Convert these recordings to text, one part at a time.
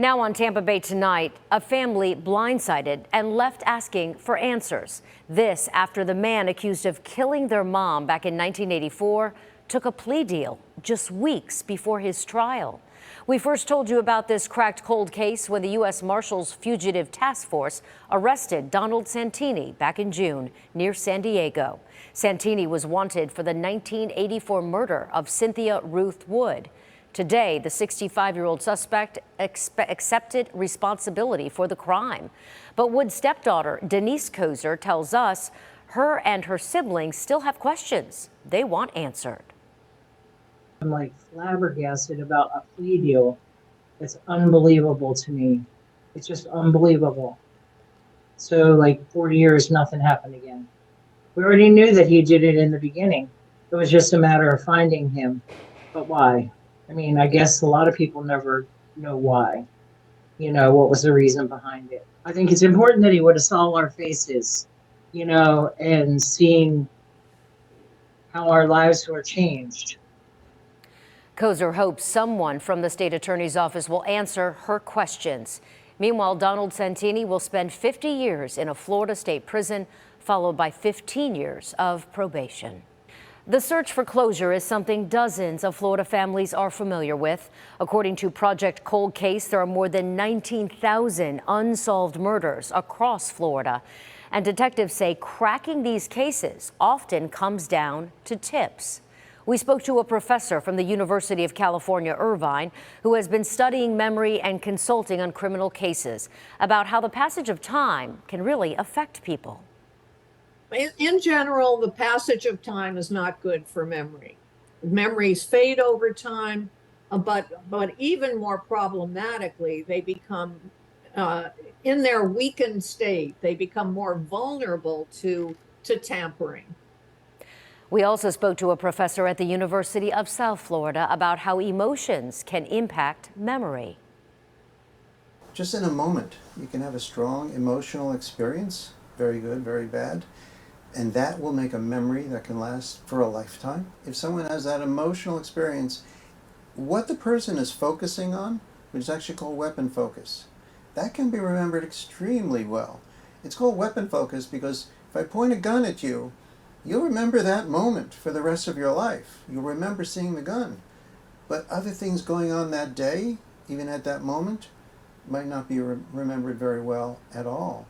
Now on Tampa Bay tonight, a family blindsided and left asking for answers. This after the man accused of killing their mom back in 1984 took a plea deal just weeks before his trial. We first told you about this cracked cold case when the U.S. Marshals Fugitive Task Force arrested Donald Santini back in June near San Diego. Santini was wanted for the 1984 murder of Cynthia Ruth Wood. Today, the 65-year-old suspect accepted responsibility for the crime. But Wood's stepdaughter, Denise Kozer, tells us her and her siblings still have questions they want answered. I'm like flabbergasted about a plea deal. It's unbelievable to me. It's just unbelievable. So like 40 years, nothing happened again. We already knew that he did it in the beginning. It was just a matter of finding him. But why? I mean, I guess a lot of people never know why. What was the reason behind it? I think it's important that he would have saw our faces, and seeing how our lives were changed. Kozer hopes someone from the state attorney's office will answer her questions. Meanwhile, Donald Santini will spend 50 years in a Florida state prison, followed by 15 years of probation. The search for closure is something dozens of Florida families are familiar with. According to Project Cold Case, there are more than 19,000 unsolved murders across Florida. And detectives say cracking these cases often comes down to tips. We spoke to a professor from the University of California, Irvine, who has been studying memory and consulting on criminal cases about how the passage of time can really affect people. In general, the passage of time is not good for memory. Memories fade over time, but even more problematically, they become, in their weakened state, they become more vulnerable to tampering. We also spoke to a professor at the University of South Florida about how emotions can impact memory. Just in a moment, you can have a strong emotional experience, very good, very bad. And that will make a memory that can last for a lifetime. If someone has that emotional experience, what the person is focusing on, which is actually called weapon focus, that can be remembered extremely well. It's called weapon focus because if I point a gun at you, you'll remember that moment for the rest of your life. You'll remember seeing the gun. But other things going on that day, even at that moment, might not be remembered very well at all.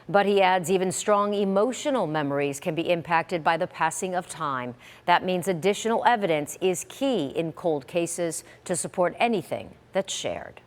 But he adds even strong emotional memories can be impacted by the passing of time. That means additional evidence is key in cold cases to support anything that's shared.